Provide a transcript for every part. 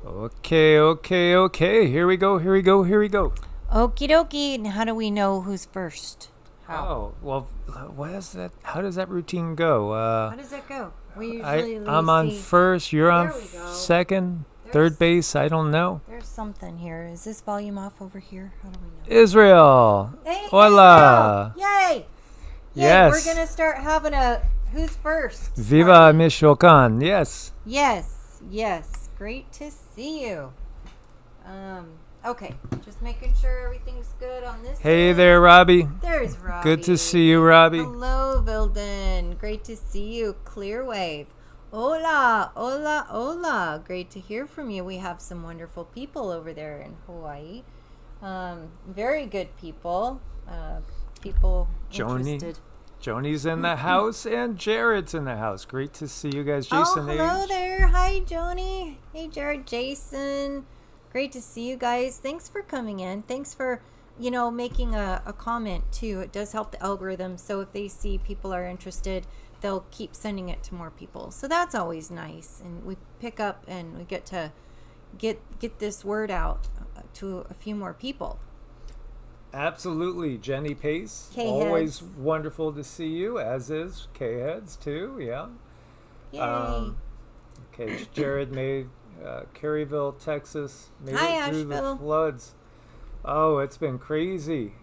Okay. Here we go. Okie dokie. And how do we know who's first? How? Oh, well, what is that? How does that routine go? How does that go? We usually I'm on first, you're on There we go. second, There's- third base, I don't know. There's something here. Is this volume off over here? How do we know? Israel. Hey, Hola. Israel! Yay! Yes. We're gonna start having a who's first. Viva party. Michoacan. Yes. Yes. Great to see you. Okay. Just making sure everything's good on this. Hey end. there, Robbie. There's Robbie. Good to see you, Robbie. Hello, Vilden. Great to see you. Clearwave. Hola. Great to hear from you. We have some wonderful people over there in Hawaii. Very good people. People interested. Joni's in the house and Jared's in the house. Great to see you guys. Jason hello H. there. Hi, Joni. Hey, Jared, Jason. Great to see you guys. Thanks for coming in. Thanks for, making a comment too. It does help the algorithm. So if they see people are interested, they'll keep sending it to more people. So that's always nice. And we pick up and we get to get this word out to a few more people. Absolutely. Jenny Pace. K-heads. Always wonderful to see you, as is K-heads too. Yeah. Yay. Okay, Jared made Caryville, Texas. Made Hi, it through Asheville. the floods. Oh, it's been crazy.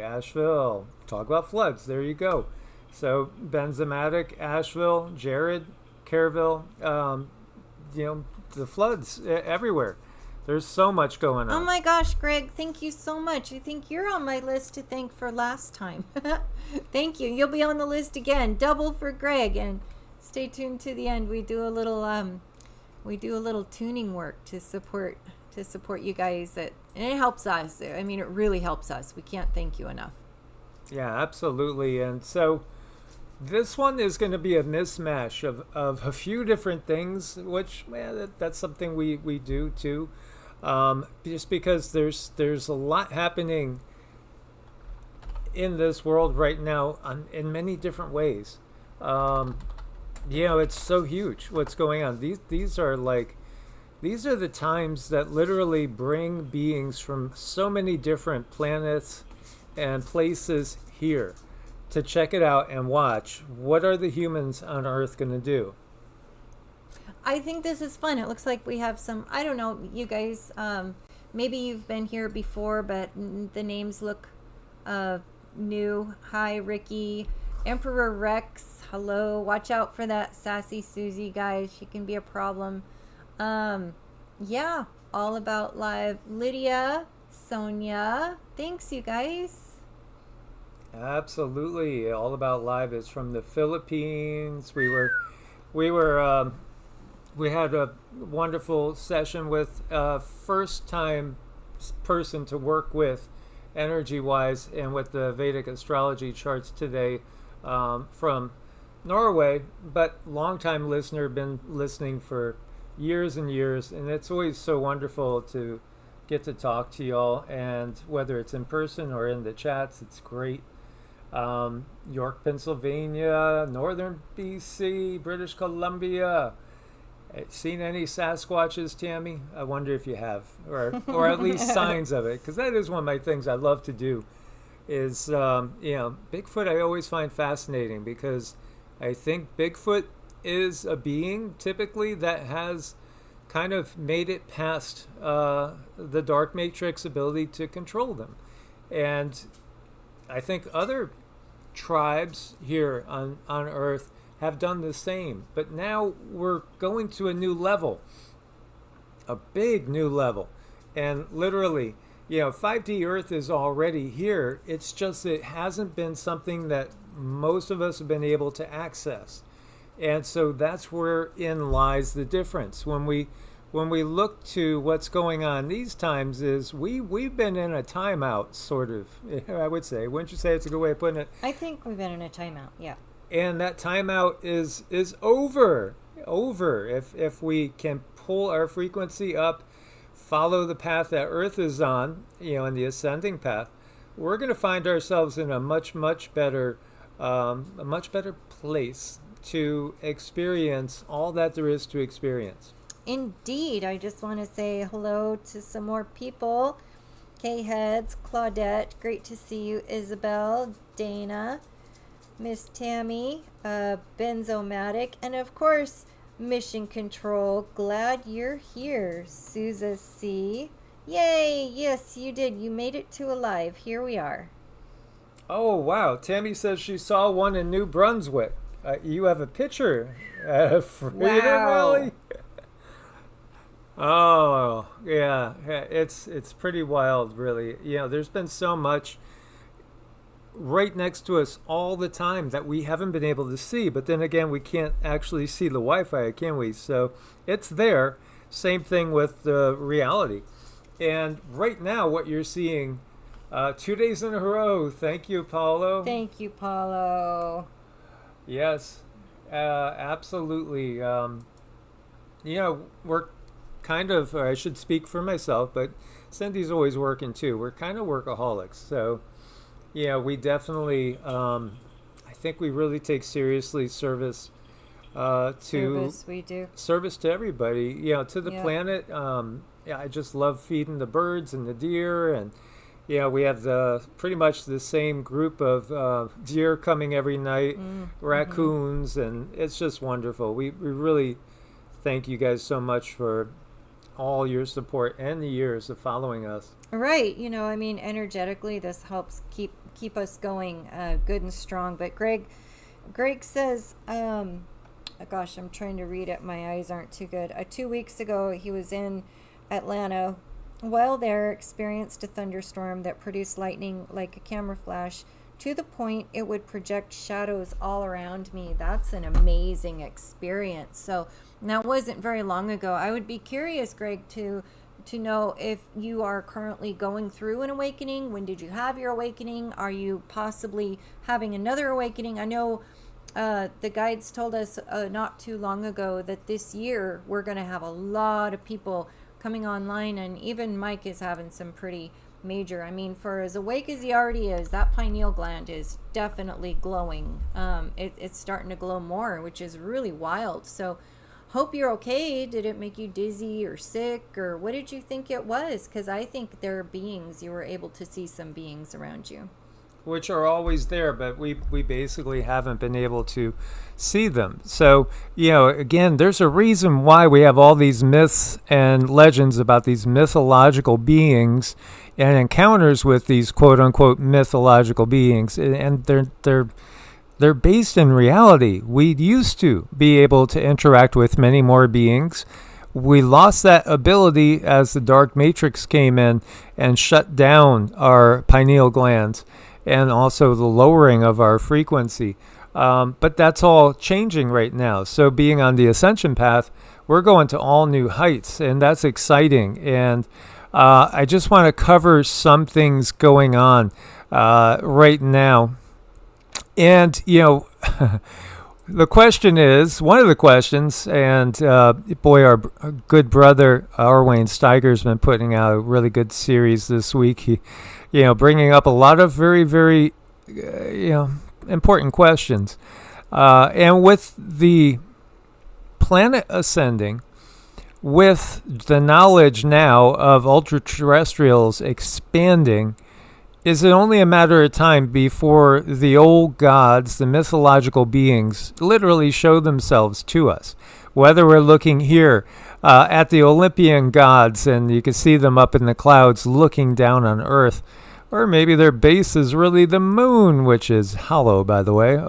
Asheville. Talk about floods. There you go. So, Benzomatic, Asheville, Jared, Caryville, the floods everywhere. There's so much going on. Oh my gosh, Greg, thank you so much. I think you're on my list to thank for last time. Thank you. You'll be on the list again. Double for Greg. And stay tuned to the end. We do a little tuning work to support you guys, and it helps us. I mean, it really helps us. We can't thank you enough. Yeah, absolutely. And so this one is going to be a mismatch of a few different things, which, that's something we do too. Just because there's a lot happening in this world right now in many different ways. It's so huge what's going on. These are the times that literally bring beings from so many different planets and places here to check it out and watch. What are the humans on Earth going to do? I think this is fun. It looks like we have some, I don't know, you guys, maybe you've been here before, but the names look new. Hi, Ricky. Emperor Rex, hello. Watch out for that sassy Susie, guys. She can be a problem. Yeah, all about live. Lydia, Sonia, thanks, you guys. Absolutely, all about live is from the Philippines. We had a wonderful session with a first-time person to work with, energy-wise, and with the Vedic astrology charts today, from Norway, but long-time listener, been listening for years and years, and it's always so wonderful to get to talk to y'all, and whether it's in person or in the chats, it's great. York, Pennsylvania, Northern BC, British Columbia. Seen any Sasquatches, Tammy? I wonder if you have, or at least signs of it, because that is one of my things I love to do. Is Bigfoot I always find fascinating, because I think Bigfoot is a being typically that has kind of made it past the dark matrix ability to control them, and I think other tribes here on Earth have done the same, but now we're going to a new level, a big new level, and literally, 5D Earth is already here. It's just it hasn't been something that most of us have been able to access, and so that's wherein lies the difference. When we look to what's going on these times, is we've been in a timeout, sort of. I would say, wouldn't you say it's a good way of putting it? I think we've been in a timeout, yeah. And that timeout is over. If we can pull our frequency up, follow the path that Earth is on, in the ascending path, we're going to find ourselves in a much better place to experience all that there is to experience. indeed. I just want to say hello to some more people. K-Heads, Claudette, great to see you. Isabel, Dana, Miss Tammy, Benzomatic, and of course, Mission Control. Glad you're here. Sousa C. Yay! Yes, you did. You made it to alive. Here we are. Oh, wow. Tammy says she saw one in New Brunswick. You have a picture. Freedom Rally? Oh, yeah. It's pretty wild, really. There's been so much right next to us all the time that we haven't been able to see. But then again, we can't actually see the Wi-Fi, can we? So it's there. Same thing with the reality. And right now, what you're seeing, 2 days in a row. Thank you, Paulo. Thank you, Paulo. Yes, absolutely. We're kind of, or I should speak for myself, but Cindy's always working too. We're kind of workaholics. So, we definitely, I think we really take seriously service We do. service to everybody, to the planet. I just love feeding the birds and the deer, and we have pretty much the same group of deer coming every night, raccoons, and it's just wonderful. We really thank you guys so much for all your support and the years of following us. Right. Energetically, this helps keep us going good and strong. But Greg says, gosh, I'm trying to read it. My eyes aren't too good. 2 weeks ago, he was in Atlanta. While there, experienced a thunderstorm that produced lightning like a camera flash to the point it would project shadows all around me. That's an amazing experience. So that wasn't very long ago. I would be curious, Greg, to know if you are currently going through an awakening. When did you have your awakening? Are you possibly having another awakening? I know the guides told us not too long ago that this year we're going to have a lot of people coming online, and even Mike is having some pretty major. For as awake as he already is, that pineal gland is definitely glowing. It's starting to glow more, which is really wild. So hope you're okay. Did it make you dizzy or sick, or what did you think it was? Because I think there are beings. You were able to see some beings around you, which are always there, but we basically haven't been able to see them. So, again, there's a reason why we have all these myths and legends about these mythological beings and encounters with these quote-unquote mythological beings, and they're based in reality. We used to be able to interact with many more beings. We lost that ability as the dark matrix came in and shut down our pineal glands, and also the lowering of our frequency. But that's all changing right now. So being on the Ascension path, we're going to all new heights, and that's exciting. And I just want to cover some things going on right now. And, the question is, one of the questions, and boy, our good brother Arwayne Steiger's been putting out a really good series this week. He, bringing up a lot of very, very, important questions. And with the planet ascending, with the knowledge now of ultra-terrestrials expanding, is it only a matter of time before the old gods, the mythological beings, literally show themselves to us? Whether we're looking here at the Olympian gods, and you can see them up in the clouds looking down on Earth, or maybe their base is really the moon, which is hollow, by the way.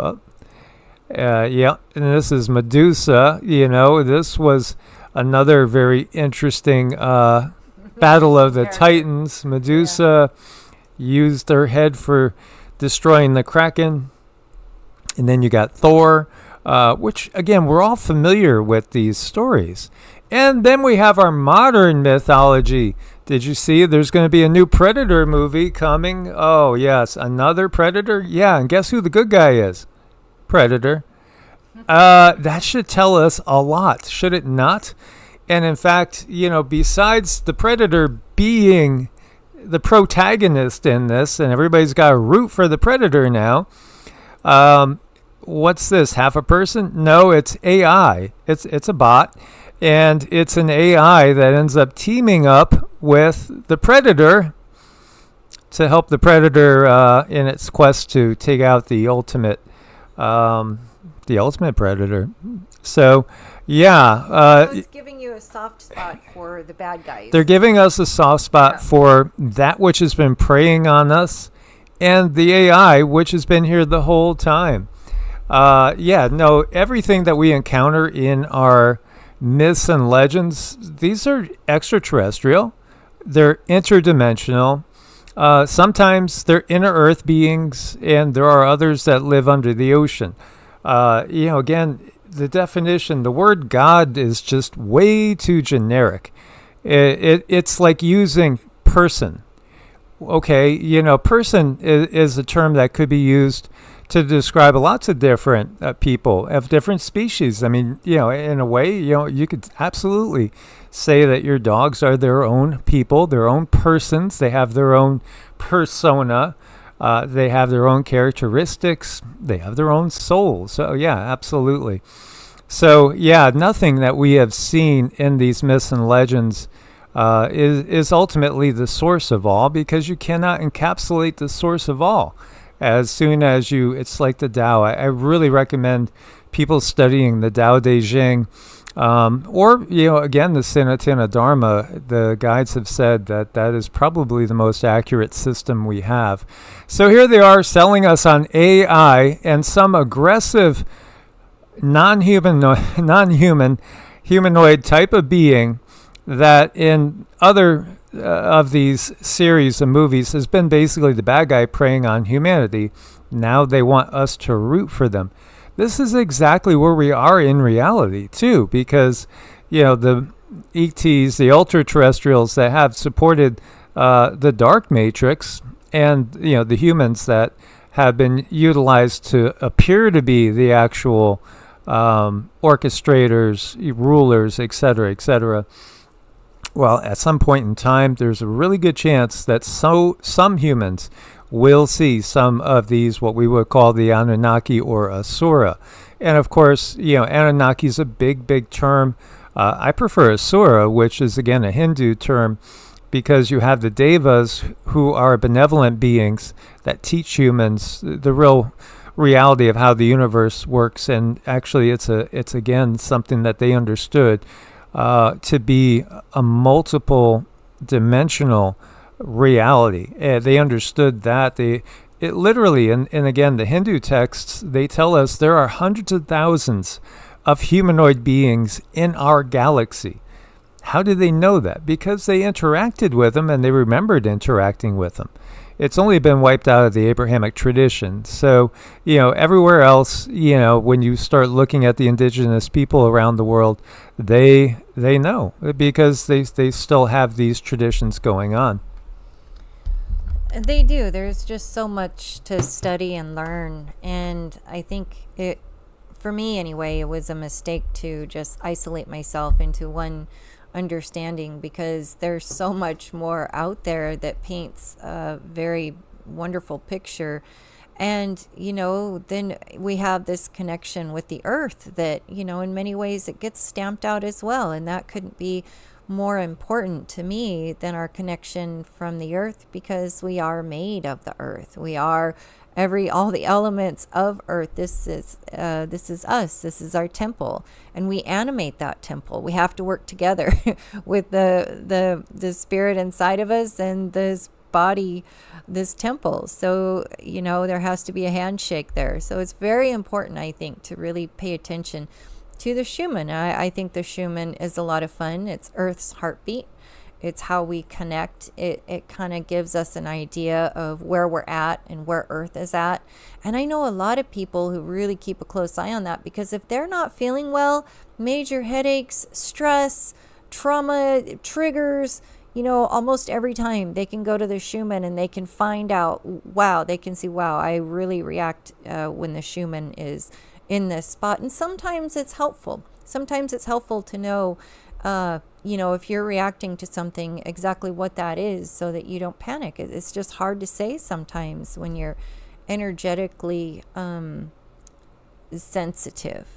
And this is Medusa. This was another very interesting battle of the Titans. Medusa used her head for destroying the Kraken. And then you got Thor, which, again, we're all familiar with these stories. And then we have our modern mythology. Did you see there's going to be a new Predator movie coming? Oh, yes, another Predator? Yeah, and guess who the good guy is? Predator. That should tell us a lot, should it not? And in fact, besides the Predator being the protagonist in this, and everybody's got to root for the Predator now, what's this, half a person? No, it's AI. It's a bot. And it's an AI that ends up teaming up with the predator to help the predator in its quest to take out the ultimate predator. So, yeah. So it's giving you a soft spot for the bad guys. They're giving us a soft spot for that which has been preying on us and the AI, which has been here the whole time. Everything that we encounter in our myths and legends, these are extraterrestrial. They're interdimensional. Sometimes they're inner earth beings, and there are others that live under the ocean. Again, the definition, the word God is just way too generic. It's like using person. Okay, person is a term that could be used to describe lots of different people of different species. I mean, in a way, you could absolutely say that your dogs are their own people, their own persons. They have their own persona. They have their own characteristics. They have their own soul. So, yeah, absolutely. So, yeah, nothing that we have seen in these myths and legends is ultimately the source of all, because you cannot encapsulate the source of all. As soon as it's like the Tao. I really recommend people studying the Tao Te Ching, or again, the Sanatana Dharma. The guides have said that is probably the most accurate system we have. So here they are selling us on AI and some aggressive non-human humanoid type of being that in other of these series of movies has been basically the bad guy preying on humanity. Now they want us to root for them. This is exactly where we are in reality too, because the ETs, the ultra-terrestrials that have supported the dark matrix, and the humans that have been utilized to appear to be the actual orchestrators, rulers, etc., etc. Well, at some point in time, there's a really good chance that some humans will see some of these, what we would call the Anunnaki or Asura. And of course, Anunnaki is a big, big term. I prefer Asura, which is again a Hindu term, because you have the Devas, who are benevolent beings that teach humans the real reality of how the universe works. And actually, it's again something that they understood to be a multiple dimensional reality. They understood that. It literally, and again, the Hindu texts, they tell us there are hundreds of thousands of humanoid beings in our galaxy. How do they know that? Because they interacted with them and they remembered interacting with them. It's only been wiped out of the Abrahamic tradition. So, everywhere else, when you start looking at the indigenous people around the world, they know, because they still have these traditions going on. They do. There's just so much to study and learn. And I think for me anyway, it was a mistake to just isolate myself into one understanding, because there's so much more out there that paints a very wonderful picture. And then we have this connection with the earth that in many ways it gets stamped out as well, and that couldn't be more important to me than our connection from the earth, because we are made of the earth. We are all the elements of earth. This is us. This is our temple, and we animate that temple. We have to work together with the spirit inside of us and this body, this temple. So there has to be a handshake there. So it's very important, I think, to really pay attention to the Schumann. I think the Schumann is a lot of fun. It's Earth's heartbeat. It's how we connect. It kind of gives us an idea of where we're at and where Earth is at. And I know a lot of people who really keep a close eye on that, because if they're not feeling well, major headaches, stress, trauma, triggers, almost every time they can go to the Schumann and they can find out, they can see, I really react when the Schumann is in this spot. And sometimes it's helpful. Sometimes it's helpful to know, if you're reacting to something, exactly what that is, so that you don't panic. It's just hard to say sometimes when you're energetically sensitive.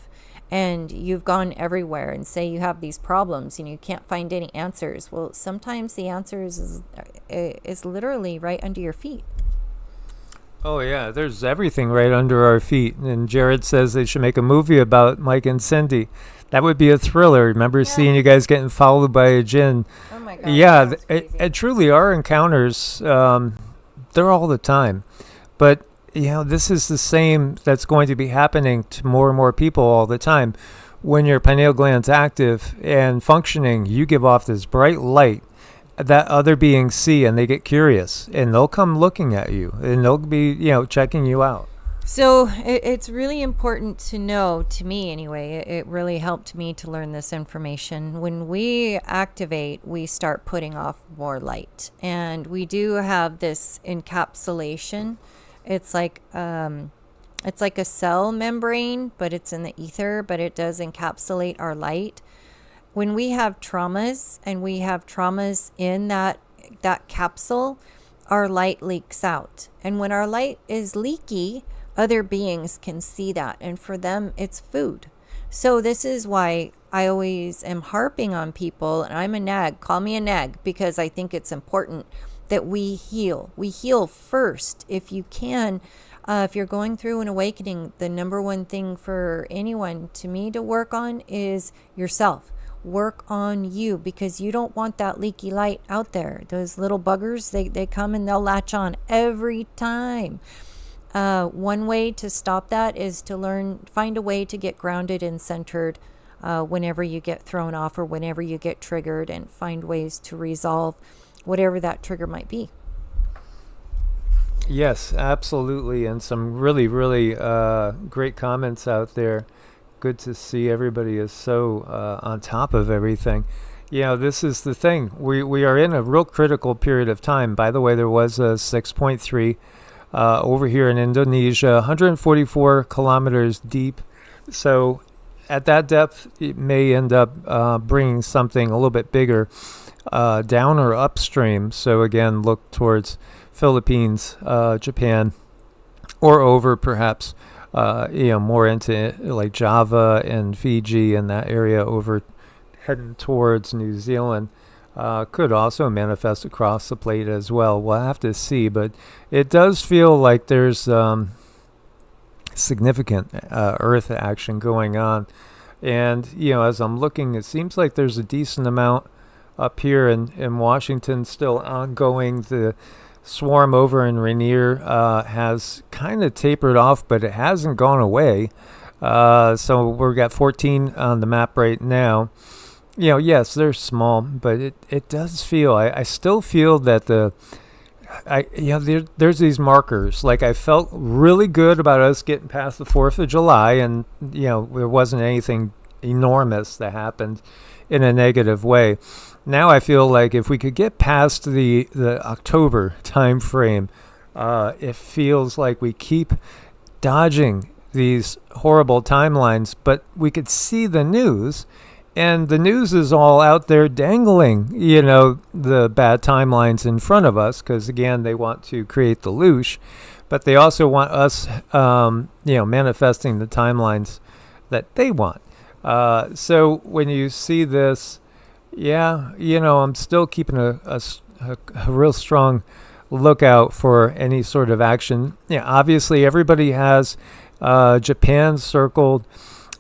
and you've gone everywhere and say you have these problems and you can't find any answers. Well, sometimes the answers is literally right under your feet. Oh, yeah, there's everything right under our feet. And Jared says they should make a movie about Mike and Cindy. That would be a thriller. Remember seeing you guys getting followed by a djinn? Oh, my God. Yeah, it truly are encounters. They're all the time. But, this is the same that's going to be happening to more and more people all the time. When your pineal gland's active and functioning, you give off this bright light that other beings see, and they get curious, and they'll come looking at you, and they'll be, checking you out. So it's really important to know, to me anyway, it really helped me to learn this information. When we activate, we start putting off more light. And we do have this encapsulation. It's like a cell membrane, but it's in the ether, but it does encapsulate our light. When we have traumas, and we have traumas in that capsule, our light leaks out. And when our light is leaky, other beings can see that. And for them, it's food. So this is why I always am harping on people, and I'm a nag, call me a nag, because I think it's important that we heal. We heal first. If you can, if you're going through an awakening, the number one thing for anyone, to me, to work on is yourself. Work on you, because you don't want that leaky light out there. Those little buggers, they come and they'll latch on every time. One way to stop that is to find a way to get grounded and centered whenever you get thrown off or whenever you get triggered, and find ways to resolve whatever that trigger might be. Yes, absolutely. And some really, really great comments out there. Good to see everybody is so on top of everything. This is the thing. We are in a real critical period of time. By the way, there was a 6.3 over here in Indonesia, 144 kilometers deep. So at that depth, it may end up bringing something a little bit bigger down or upstream. So again, look towards Philippines, Japan, or over perhaps more into like Java and Fiji and that area, over heading towards New Zealand. Could also manifest across the plate as well. We'll have to see, but it does feel like there's significant Earth action going on. And, as I'm looking, it seems like there's a decent amount up here in Washington still ongoing. The swarm over in Rainier has kind of tapered off, but it hasn't gone away. So we've got 14 on the map right now. Yes, they're small, but it does feel, I still feel that there's these markers. Like, I felt really good about us getting past the 4th of July, and, there wasn't anything enormous that happened in a negative way. Now I feel like if we could get past the October time frame, it feels like we keep dodging these horrible timelines, but we could see the news, and the news is all out there dangling, the bad timelines in front of us, because again, they want to create the loosh, but they also want us, manifesting the timelines that they want. So when you see this, I'm still keeping a real strong lookout for any sort of action. Obviously everybody has Japan circled.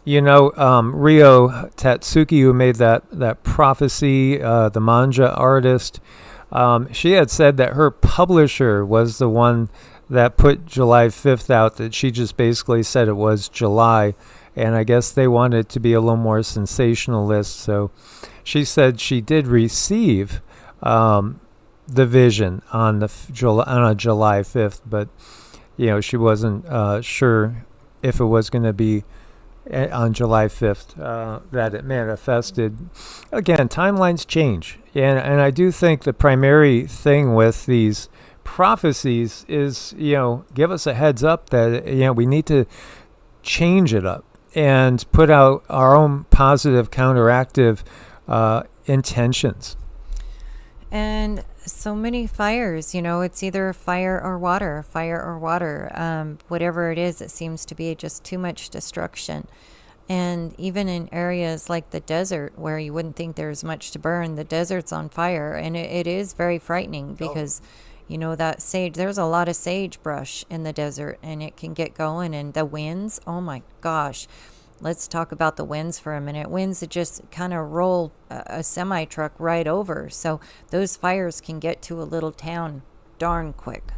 Ryo Tatsuki, who made that prophecy, the manga artist, she had said that her publisher was the one that put July 5th out, that she just basically said it was July. And I guess they wanted to be a little more sensationalist. So she said she did receive the vision on July 5th, but she wasn't sure if it was going to be on July 5th that it manifested. Again, timelines change, and I do think the primary thing with these prophecies is give us a heads up that we need to change it up and put out our own positive counteractive intentions. And so many fires, it's either fire or water, whatever it is, it seems to be just too much destruction. And even in areas like the desert where you wouldn't think there's much to burn, the desert's on fire. And it is very frightening because, that sage, there's a lot of sagebrush in the desert and it can get going. And the winds, oh my gosh. Let's talk about the winds for a minute. Winds that just kind of roll a semi-truck right over. So those fires can get to a little town darn quick.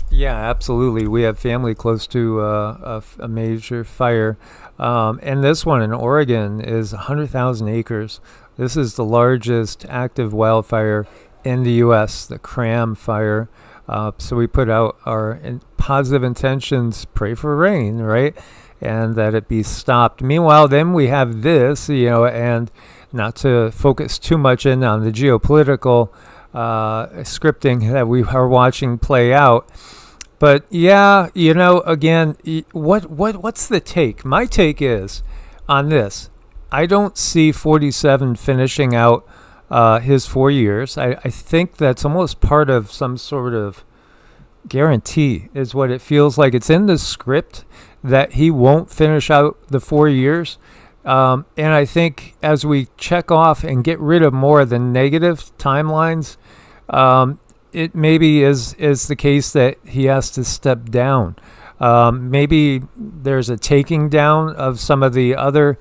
Yeah, absolutely. We have family close to a major fire. And this one in Oregon is 100,000 acres. This is the largest active wildfire in the U.S., the Cram fire. So we put out our positive intentions, pray for rain, right? And that it be stopped. Meanwhile, then we have this, and not to focus too much in on the geopolitical scripting that we are watching play out. But yeah, again, what's the take? My take is on this. I don't see 47 finishing out his 4 years. I think that's almost part of some sort of guarantee is what it feels like. It's in the script that he won't finish out the 4 years. And I think as we check off and get rid of more of the negative timelines, it maybe is the case that he has to step down. Maybe there's a taking down of some of the other,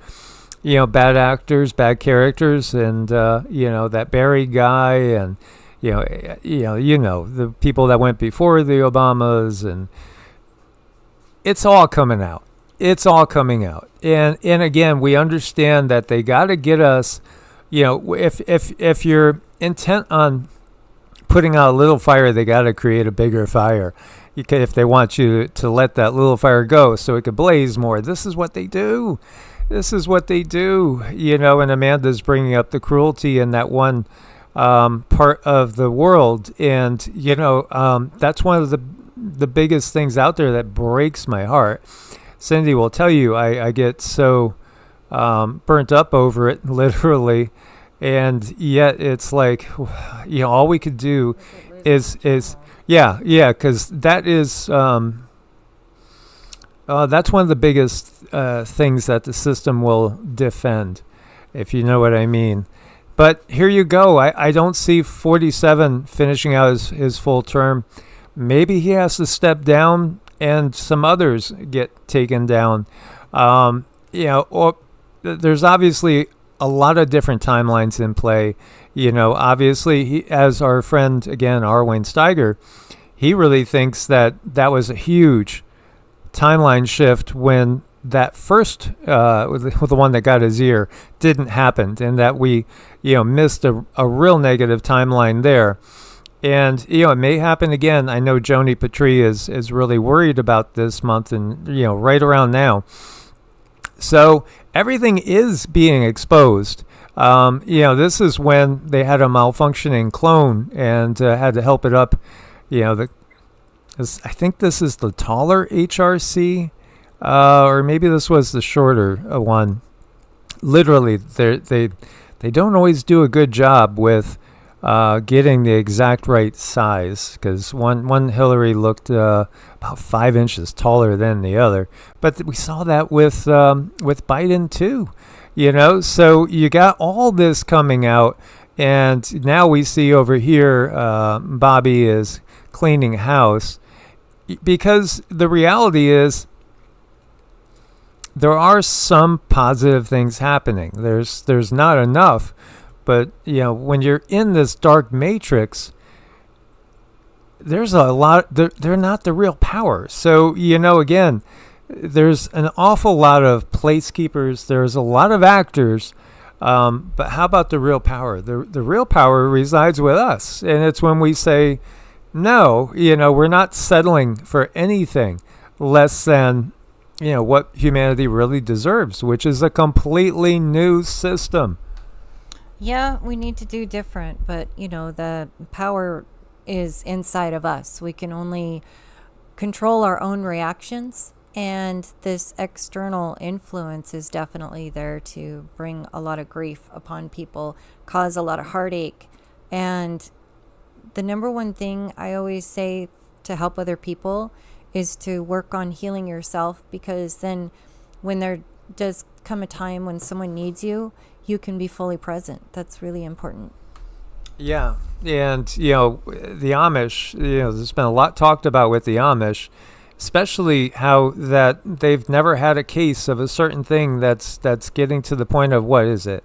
bad actors, bad characters, and that Barry guy, and the people that went before the Obamas, and it's all coming out. It's all coming out. And again, we understand that they got to get us, if you're intent on putting out a little fire, they got to create a bigger fire. If they want you to let that little fire go so it could blaze more. This is what they do. And Amanda's bringing up the cruelty in that one part of the world. And, that's one of the biggest things out there that breaks my heart. Cindy will tell you I get so burnt up over it, literally. And yet it's like, all we could do is because that is, that's one of the biggest things that the system will defend, if you know what I mean. But here you go. I don't see 47 finishing out his full term. Maybe he has to step down and some others get taken down. Or there's obviously a lot of different timelines in play. Obviously, he, as our friend, again, Arwin Steiger, he really thinks that was a huge timeline shift when that first, with the one that got his ear, didn't happen, and that we, missed a real negative timeline there. And, it may happen again. I know Joni Petrie is really worried about this month and, right around now. So everything is being exposed. This is when they had a malfunctioning clone and had to help it up. I think this is the taller HRC, or maybe this was the shorter one. Literally, they don't always do a good job with getting the exact right size, because one Hillary looked about 5 inches taller than the other. But we saw that with Biden too, So you got all this coming out, and now we see over here Bobby is cleaning house, because the reality is there are some positive things happening. There's not enough. But, when you're in this dark matrix, there's a lot, they're not the real power. So, again, there's an awful lot of placekeepers. There's a lot of actors. But how about the real power? The real power resides with us. And it's when we say, no, we're not settling for anything less than, what humanity really deserves, which is a completely new system. Yeah, we need to do different, but the power is inside of us. We can only control our own reactions, and this external influence is definitely there to bring a lot of grief upon people, cause a lot of heartache. And the number one thing I always say to help other people is to work on healing yourself, because then when they're does come a time when someone needs you, you can be fully present. That's really important. Yeah. And, the Amish, there's been a lot talked about with the Amish, especially how that they've never had a case of a certain thing that's getting to the point of, what is it?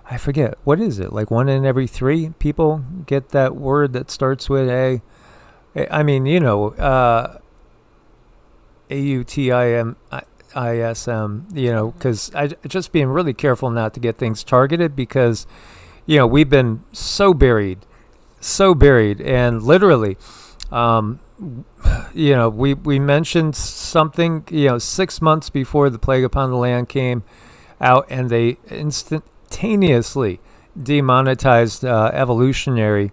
I forget. What is it? Like 1 in every 3 people get that word that starts with A. I mean, AUTISM, because I just being really careful not to get things targeted, because, we've been so buried, and literally, we mentioned something, 6 months before the Plague Upon the Land came out, and they instantaneously demonetized evolutionary,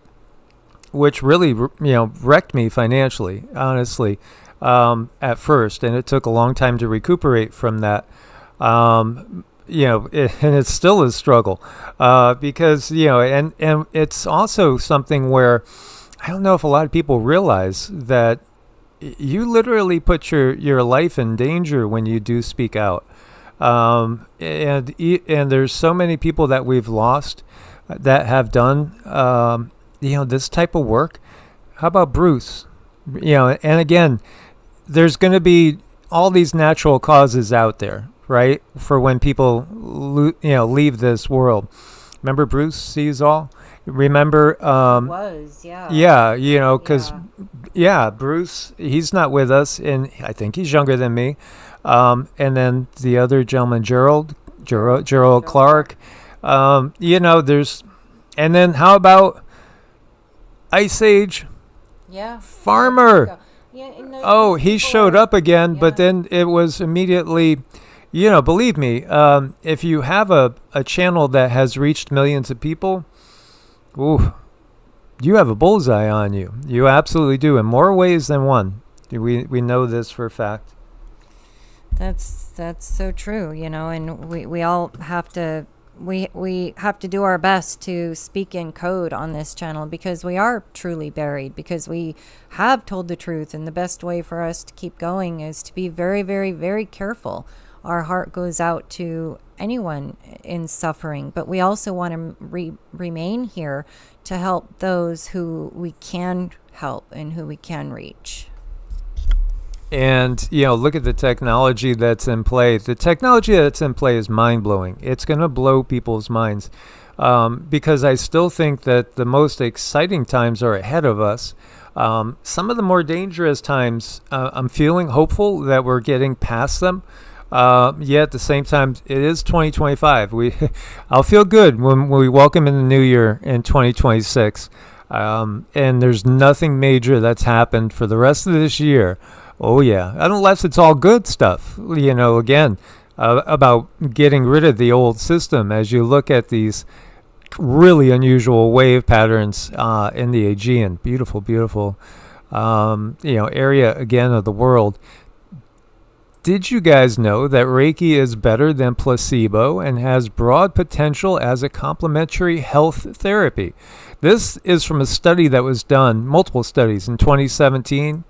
which really, wrecked me financially, honestly, at first, and it took a long time to recuperate from that. And it's still a struggle, because, and it's also something where I don't know if a lot of people realize that you literally put your life in danger when you do speak out. And there's so many people that we've lost that have done, this type of work. How about Bruce? And again, there's going to be all these natural causes out there, right? For when people, leave this world. Remember Bruce sees all? Remember? Yeah, because, Bruce, he's not with us, and I think he's younger than me. And then the other gentleman, Gerald Clark. There's, and then how about Ice Age? Yeah. Farmer. Yeah, he showed up again, but then it was immediately, believe me, if you have a channel that has reached millions of people, ooh, you have a bullseye on you. You absolutely do, in more ways than one. We know this for a fact. That's so true, and we all have to we have to do our best to speak in code on this channel, because we are truly buried, because we have told the truth, and the best way for us to keep going is to be very, very, very careful. Our heart goes out to anyone in suffering, but we also want to remain here to help those who we can help and who we can reach. And, look at the technology that's in play. The technology that's in play is mind-blowing. It's going to blow people's minds, because I still think that the most exciting times are ahead of us. Some of the more dangerous times, I'm feeling hopeful that we're getting past them. Yet at the same time, it is 2025. I'll feel good when we welcome in the new year in 2026. And there's nothing major that's happened for the rest of this year. Oh, yeah. Unless it's all good stuff, again, about getting rid of the old system. As you look at these really unusual wave patterns in the Aegean, beautiful, beautiful, area, again, of the world. Did you guys know that Reiki is better than placebo and has broad potential as a complementary health therapy? This is from a study that was done, multiple studies, in 2017.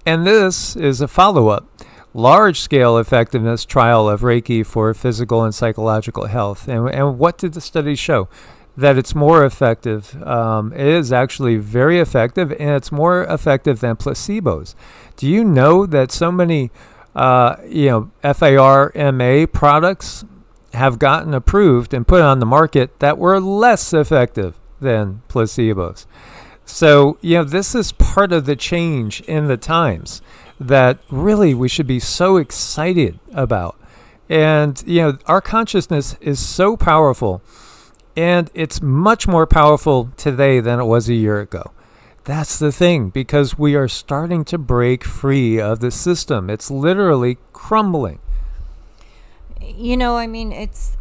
And this is a follow-up, large-scale effectiveness trial of Reiki for physical and psychological health. And what did the study show? That it's more effective. It is actually very effective, and it's more effective than placebos. Do you know that so many FARMA products have gotten approved and put on the market that were less effective than placebos? So, this is part of the change in the times that really we should be so excited about. And, our consciousness is so powerful, and it's much more powerful today than it was a year ago. That's the thing, because we are starting to break free of the system. It's literally crumbling. It's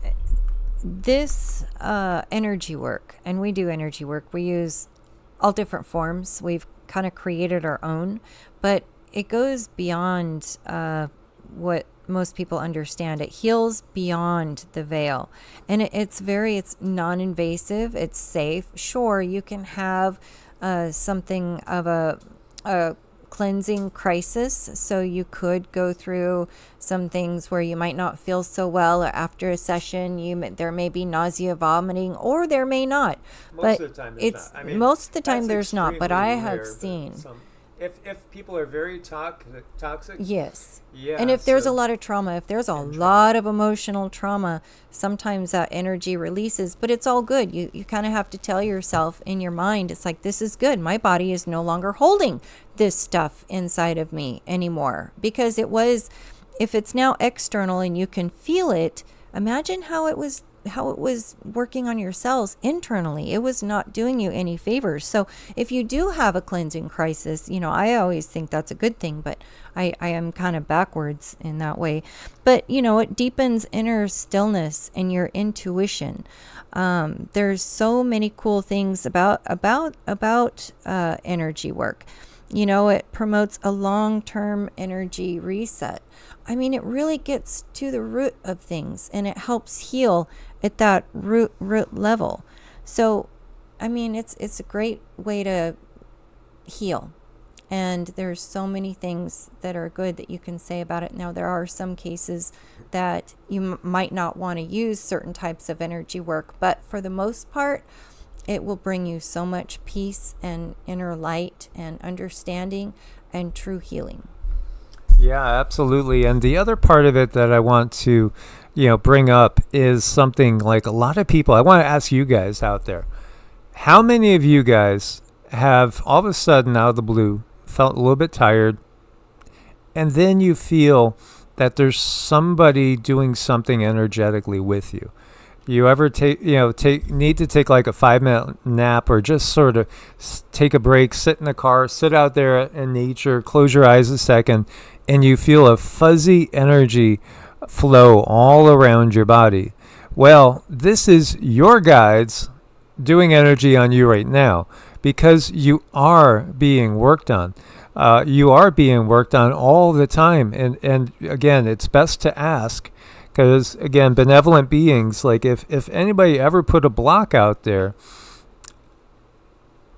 this energy work, and we do energy work. We use all different forms. We've kind of created our own, but it goes beyond what most people understand. It heals beyond the veil, and it's non-invasive. It's safe. Sure, you can have something of a cleansing crisis. So you could go through some things where you might not feel so well, or after a session, there may be nausea, vomiting, or there may not. Most of the time there's not. I mean, most of the time there's not, but I extremely have rare, but seen. If people are very toxic. Yes. Yeah. And if there's a lot of trauma, if there's a lot of emotional trauma, sometimes that energy releases, but it's all good. You kind of have to tell yourself in your mind, it's like, this is good. My body is no longer holding this stuff inside of me anymore, because if it's now external and you can feel it, imagine how it was working on your cells internally. It was not doing you any favors. So if you do have a cleansing crisis, I always think that's a good thing, but I am kind of backwards in that way. But, it deepens inner stillness and your intuition. There's so many cool things about energy work. It promotes a long-term energy reset. I mean, it really gets to the root of things, and it helps heal at that root level. So, I mean, it's a great way to heal. And there's so many things that are good that you can say about it. Now, there are some cases that you might not want to use certain types of energy work, but for the most part, it will bring you so much peace and inner light and understanding and true healing. Yeah, absolutely. And the other part of it that I want to, bring up is something like a lot of people, I want to ask you guys out there, how many of you guys have all of a sudden out of the blue felt a little bit tired, and then you feel that there's somebody doing something energetically with you? You ever need to take like a 5-minute nap, or just sort of take a break, sit in the car, sit out there in nature, close your eyes a second, and you feel a fuzzy energy flow all around your body? Well, this is your guides doing energy on you right now, because you are being worked on. You are being worked on all the time. And again, it's best to ask. Because, again, benevolent beings, like if anybody ever put a block out there,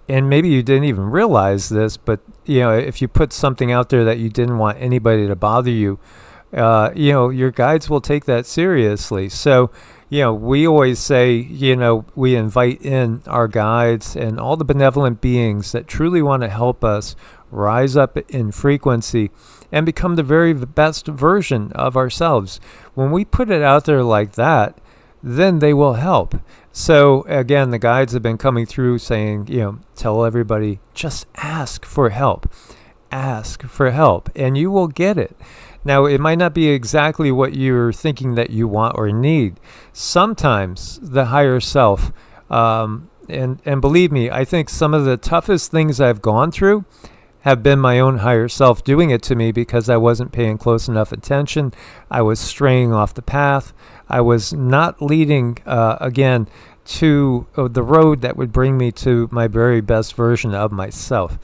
and maybe you didn't even realize this, but, if you put something out there that you didn't want anybody to bother you, your guides will take that seriously. So, we always say, we invite in our guides and all the benevolent beings that truly want to help us rise up in frequency and become the very best version of ourselves. When we put it out there like that, then they will help. So again, the guides have been coming through saying, tell everybody, just ask for help. Ask for help, and you will get it. Now, it might not be exactly what you're thinking that you want or need. Sometimes the higher self, and believe me, I think some of the toughest things I've gone through have been my own higher self doing it to me, because I wasn't paying close enough attention. I was straying off the path. I was not leading, again, to the road that would bring me to my very best version of myself.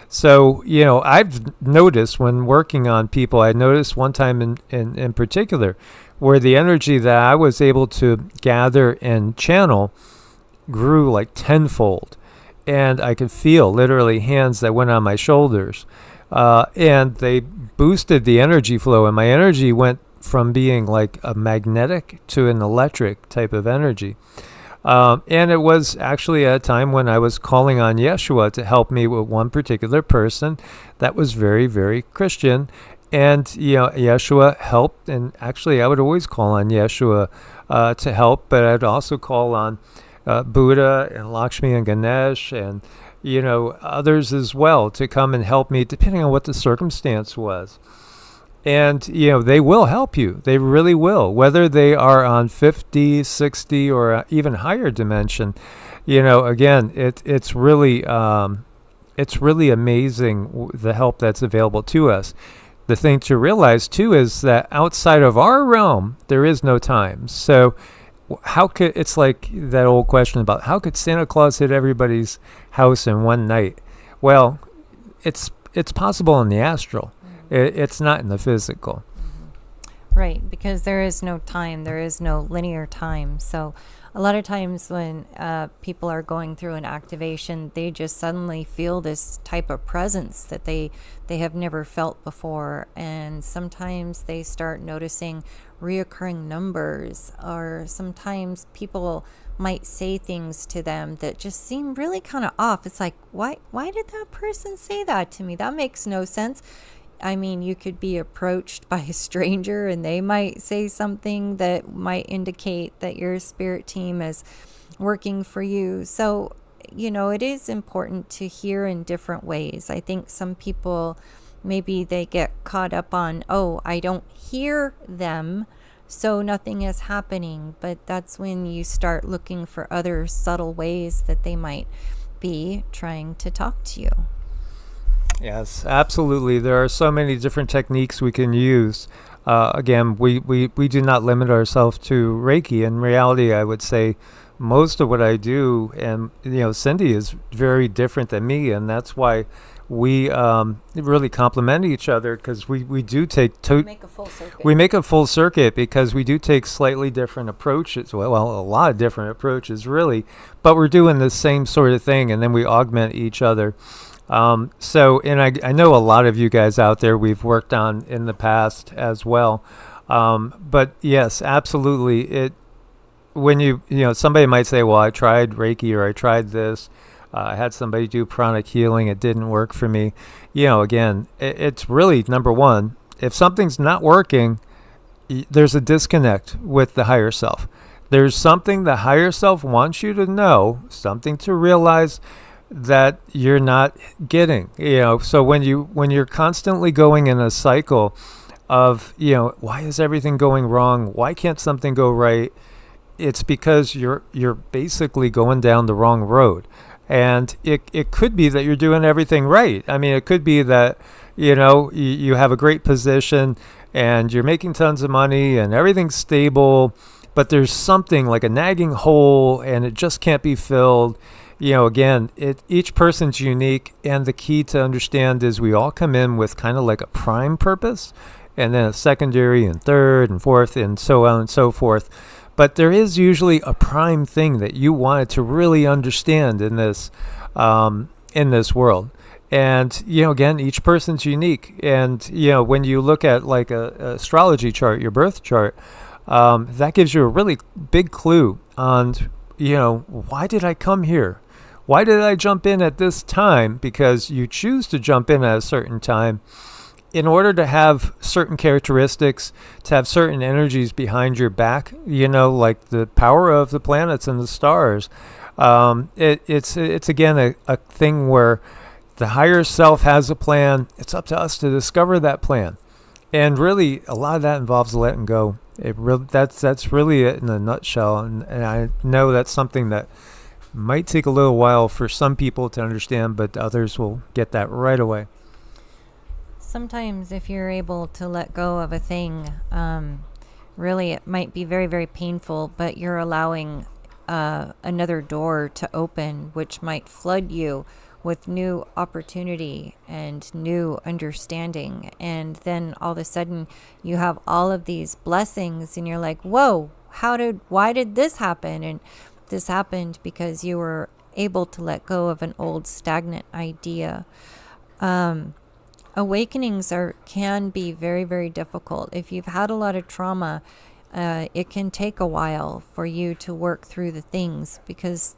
So, I've noticed when working on people, I noticed one time in particular where the energy that I was able to gather and channel grew like tenfold. And I could feel literally hands that went on my shoulders. And they boosted the energy flow. And my energy went from being like a magnetic to an electric type of energy. And it was actually at a time when I was calling on Yeshua to help me with one particular person that was very, very Christian. And, Yeshua helped. And actually, I would always call on Yeshua to help. But I'd also call on Buddha and Lakshmi and Ganesh and, others as well to come and help me, depending on what the circumstance was. And, they will help you. They really will. Whether they are on 50, 60, or even higher dimension, again, it's really amazing the help that's available to us. The thing to realize, too, is that outside of our realm, there is no time. So it's like that old question about how could Santa Claus hit everybody's house in one night? Well, it's possible in the astral. It's not in the physical. Right, because there is no time. There is no linear time. So a lot of times when people are going through an activation, they just suddenly feel this type of presence that they have never felt before. And sometimes they start noticing reoccurring numbers, or sometimes people might say things to them that just seem really kind of off. It's like, why did that person say that to me? That makes no sense. I mean, you could be approached by a stranger and they might say something that might indicate that your spirit team is working for you. So, it is important to hear in different ways. I think some people, maybe they get caught up on, oh, I don't hear them, so nothing is happening. But that's when you start looking for other subtle ways that they might be trying to talk to you. Yes, absolutely. There are so many different techniques we can use. Again, we do not limit ourselves to Reiki. In reality, I would say most of what I do, and Cindy is very different than me, and that's why we really complement each other, because we do make a full circuit. We make a full circuit because we do take slightly different approaches. Well, a lot of different approaches, really, but we're doing the same sort of thing, and then we augment each other. And I know a lot of you guys out there we've worked on in the past as well. But yes, absolutely. When somebody might say, well, I tried Reiki or I tried this. I had somebody do pranic healing. It didn't work for me. Again, it's really, number one, if something's not working, there's a disconnect with the higher self. There's something the higher self wants you to know, something to realize that you're not getting. So when you're constantly going in a cycle of, why is everything going wrong? Why can't something go right? It's because you're basically going down the wrong road. And it could be that you're doing everything right. I mean, it could be that, you have a great position and you're making tons of money and everything's stable, but there's something like a nagging hole and it just can't be filled. Again, each person's unique, and the key to understand is we all come in with kind of like a prime purpose, and then a secondary and third and fourth and so on and so forth. But there is usually a prime thing that you wanted to really understand in this world. And, again, each person's unique. And, when you look at like a astrology chart, your birth chart, that gives you a really big clue on, why did I come here? Why did I jump in at this time? Because you choose to jump in at a certain time in order to have certain characteristics, to have certain energies behind your back, like the power of the planets and the stars. It's again a thing where the higher self has a plan. It's up to us to discover that plan. And really, a lot of that involves letting go. That's really it in a nutshell. And I know that's something that might take a little while for some people to understand, but others will get that right away. Sometimes if you're able to let go of a thing, really it might be very, very painful, but you're allowing another door to open, which might flood you with new opportunity and new understanding. And then all of a sudden you have all of these blessings and you're like, whoa, why did this happen? And this happened because you were able to let go of an old stagnant idea. Awakenings can be very, very difficult. If you've had a lot of trauma, it can take a while for you to work through the things, because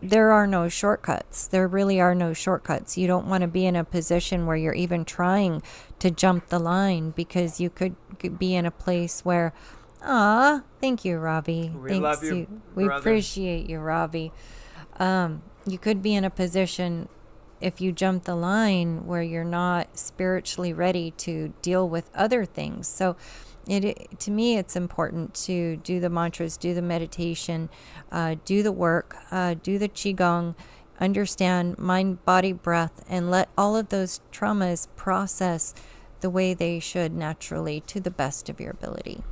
there are no shortcuts. There really are no shortcuts. You don't want to be in a position where you're even trying to jump the line, because you could be in a place where, thank you, Robbie. We love you. We brother. appreciate you, Robbie. You could be in a position, if you jump the line, where you're not spiritually ready to deal with other things. So to me, it's important to do the mantras, do the meditation, do the work, do the Qigong, understand mind, body, breath, and let all of those traumas process the way they should naturally, to the best of your ability.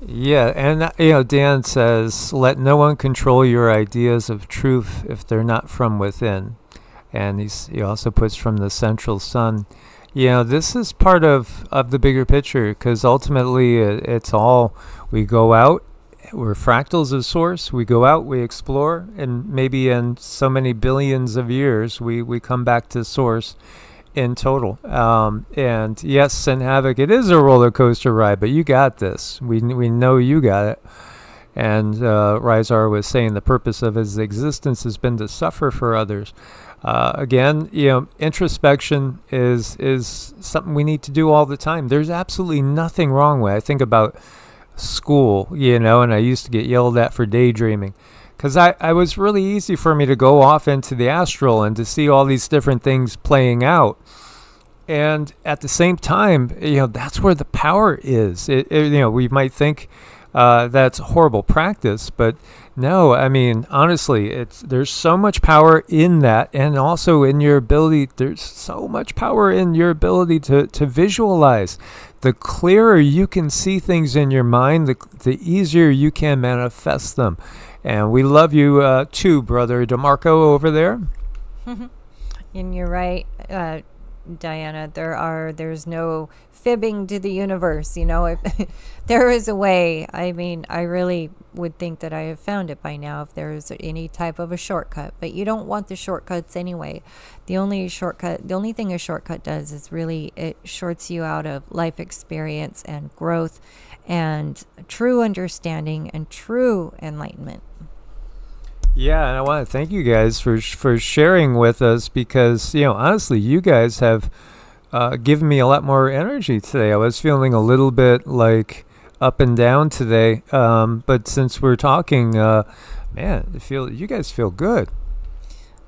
Yeah, and Dan says, let no one control your ideas of truth if they're not from within. And he also puts from the central sun. This is part of the bigger picture, because ultimately it's all, we go out, we're fractals of source, we go out, we explore, and maybe in so many billions of years we come back to source in total. And yes, Sin Havoc, it is a roller coaster ride, but you got this. We know you got it. And Rizar was saying the purpose of his existence has been to suffer for others. Again, introspection is something we need to do all the time. There's absolutely nothing wrong with it. I think about school, and I used to get yelled at for daydreaming, because I was really easy for me to go off into the astral and to see all these different things playing out. And at the same time, that's where the power is. We might think that's a horrible practice, but no, I mean, honestly, there's so much power in that, and also in your ability. There's so much power in your ability to visualize. The clearer you can see things in your mind, the easier you can manifest them. And we love you too, Brother DeMarco over there. And you're right, Diana. There's no fibbing to the universe. If there is a way, I mean, I really would think that I have found it by now if there is any type of a shortcut. But you don't want the shortcuts anyway. The only thing a shortcut does is really, it shorts you out of life experience and growth and true understanding and true enlightenment. Yeah, and I want to thank you guys for sharing with us, because honestly, you guys have given me a lot more energy today. I was feeling a little bit like up and down today, but since we're talking, man, you guys feel good.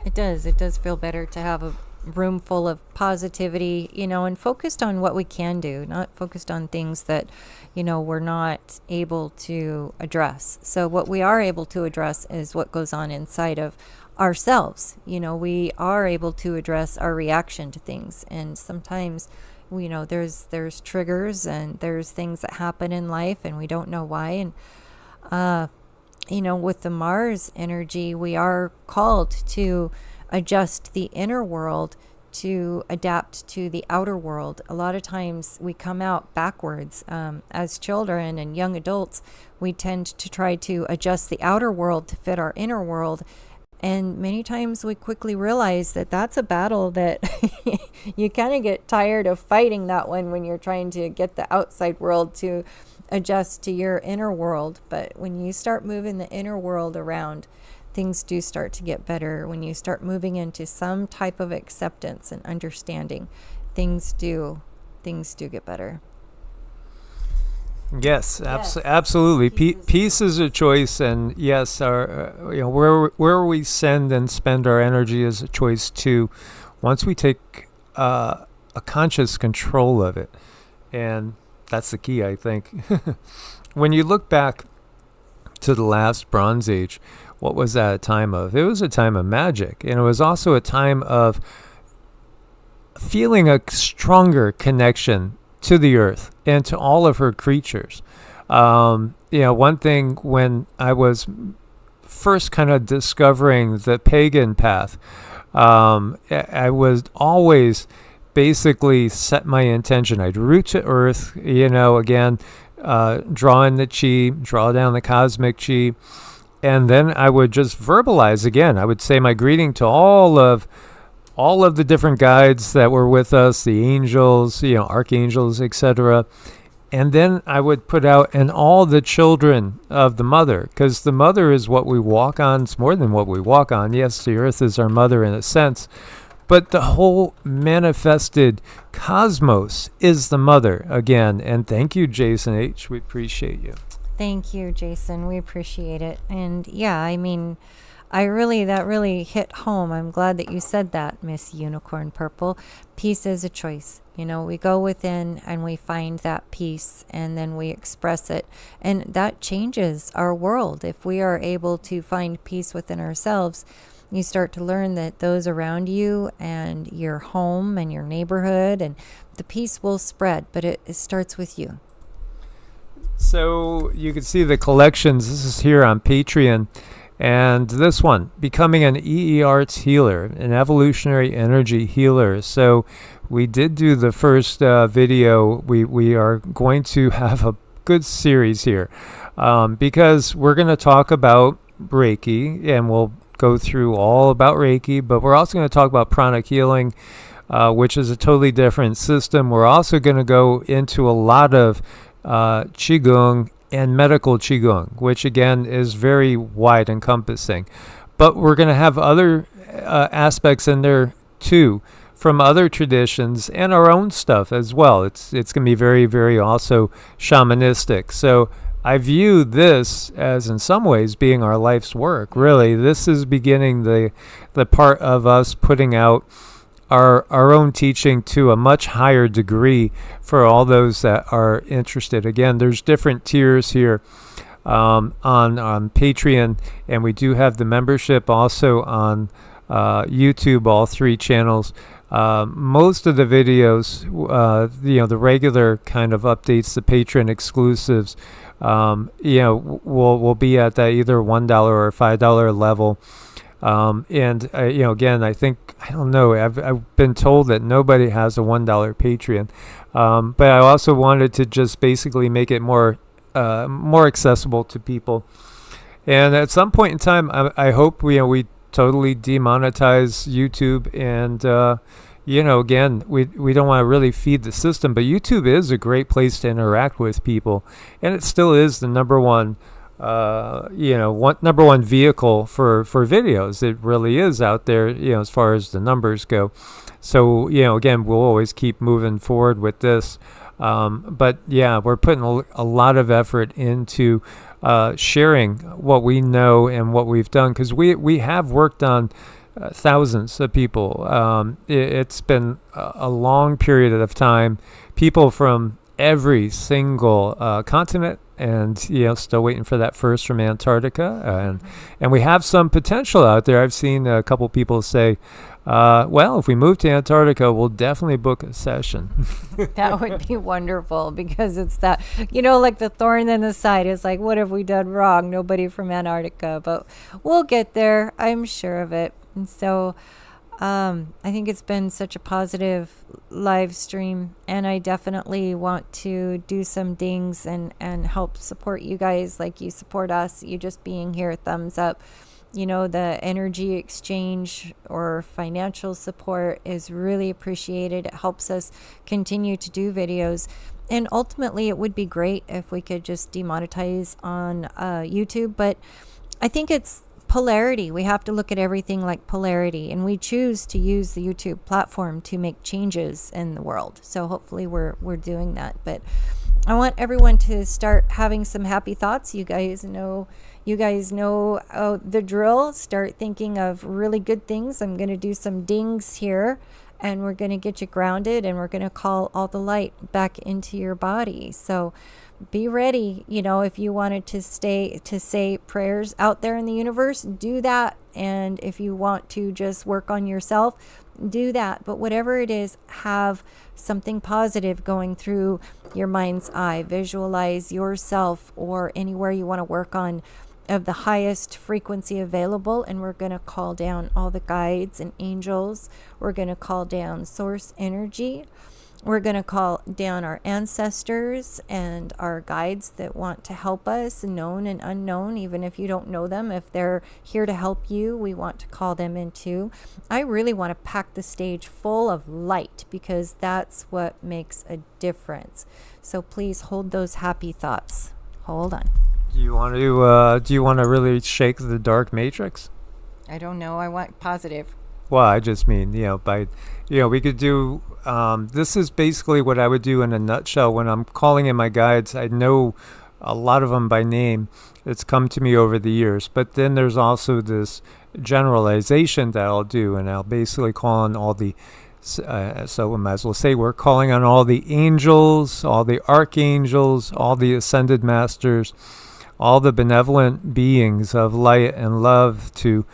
It does feel better to have a room full of positivity, and focused on what we can do, not focused on things that we're not able to address. So what we are able to address is what goes on inside of ourselves. We are able to address our reaction to things, and sometimes there's triggers and there's things that happen in life and we don't know why. And with the Mars energy, we are called to adjust the inner world to adapt to the outer world. A lot of times we come out backwards. As children and young adults, we tend to try to adjust the outer world to fit our inner world. And many times we quickly realize that that's a battle that you kind of get tired of fighting that one when you're trying to get the outside world to adjust to your inner world. But when you start moving the inner world around, things do start to get better. When you start moving into some type of acceptance and understanding, things do get better. Yes, absolutely. Peace is a choice, and yes, our where we send and spend our energy is a choice too. Once we take a conscious control of it, and that's the key, I think. When you look back to the last Bronze Age, what was that a time of? It was a time of magic, and it was also a time of feeling a stronger connection to the earth and to all of her creatures. One thing, when I was first kind of discovering the pagan path, I was always basically set my intention. I'd root to earth, again, draw in the chi, draw down the cosmic chi, and then I would just verbalize again. I would say my greeting to all of the different guides that were with us, the angels, archangels, etc. And then I would put out, and all the children of the mother, because the mother is what we walk on. It's more than what we walk on. Yes, the earth is our mother in a sense, but the whole manifested cosmos is the mother again. And thank you, Jason H. We appreciate you. Thank you, Jason. We appreciate it. And yeah, I mean, that really hit home. I'm glad that you said that, Miss Unicorn Purple. Peace is a choice. We go within and we find that peace, and then we express it. And that changes our world. If we are able to find peace within ourselves, you start to learn that those around you and your home and your neighborhood, and the peace will spread, but it starts with you. So you can see the collections. This is here on Patreon. And this one, becoming an EEARTS healer, an evolutionary energy healer. So we did do the first video. We are going to have a good series here because we're going to talk about Reiki, and we'll go through all about Reiki, but we're also going to talk about pranic healing, which is a totally different system. We're also going to go into a lot of Qigong and medical Qigong, which again is very wide encompassing. But we're going to have other aspects in there too, from other traditions and our own stuff as well. It's going to be very, very also shamanistic. So I view this as in some ways being our life's work. Really, this is beginning the part of us putting out our own teaching to a much higher degree for all those that are interested. Again, there's different tiers here on Patreon, and we do have the membership also on YouTube, all three channels. Most of the videos, the regular kind of updates, the Patreon exclusives, will be at that either $1 or $5 level. Again, I don't know, I've been told that nobody has a $1 Patreon. But I also wanted to just basically make it more accessible to people. And at some point in time, I hope we totally demonetize YouTube, and again, we don't want to really feed the system, but YouTube is a great place to interact with people, and it still is the number one vehicle for videos. It really is out there, as far as the numbers go. So, again, we'll always keep moving forward with this. But yeah, we're putting a lot of effort into sharing what we know and what we've done, because we have worked on thousands of people. It's been a long period of time. People from every single continent, and still waiting for that first from Antarctica, and we have some potential out there. I've seen a couple people say, well, if we move to Antarctica, we'll definitely book a session. That would be wonderful, because it's that, like the thorn in the side. It's like, what have we done wrong? Nobody from Antarctica, but we'll get there. I'm sure of it. And so I think it's been such a positive live stream, and I definitely want to do some dings and help support you guys like you support us. You just being here, thumbs up. The energy exchange or financial support is really appreciated. It helps us continue to do videos. And ultimately, it would be great if we could just demonetize on YouTube. But I think it's polarity. We have to look at everything like polarity, and we choose to use the YouTube platform to make changes in the world. So hopefully we're doing that. But I want everyone to start having some happy thoughts. You guys know the drill. Start thinking of really good things. I'm going to do some dings here, and we're going to get you grounded, and we're going to call all the light back into your body. So be ready. If you wanted to say prayers out there in the universe, do that. And if you want to just work on yourself, do that. But whatever it is, have something positive going through your mind's eye. Visualize yourself or anywhere you want to work on of the highest frequency available, and we're going to call down all the guides and angels. We're going to call down source energy. We're going to call down our ancestors and our guides that want to help us, known and unknown, even if you don't know them. If they're here to help you, we want to call them in too. I really want to pack the stage full of light, because that's what makes a difference. So please hold those happy thoughts. Hold on. Do you want to really shake the dark matrix? I don't know. I want positive. Well, I just mean, we could do, this is basically what I would do in a nutshell when I'm calling in my guides. I know a lot of them by name. It's come to me over the years. But then there's also this generalization that I'll do, and I'll basically call on all the, so we might as well say we're calling on all the angels, all the archangels, all the ascended masters, all the benevolent beings of light and love to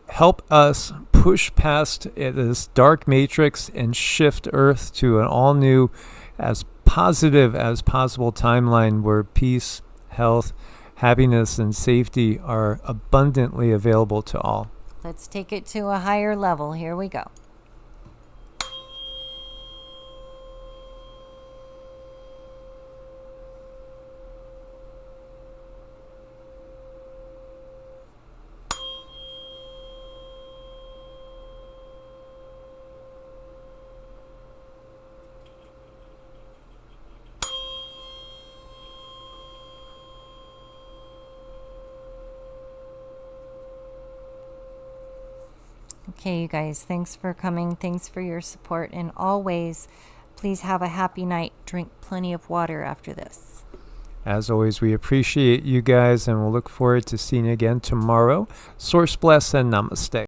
help us push past this dark matrix and shift Earth to an all-new, as positive as possible timeline where peace, health, happiness and safety are abundantly available to all. Let's take it to a higher level. Here we go. Okay, you guys, thanks for coming. Thanks for your support. And always, please have a happy night. Drink plenty of water after this. As always, we appreciate you guys, and we'll look forward to seeing you again tomorrow. Source bless and namaste.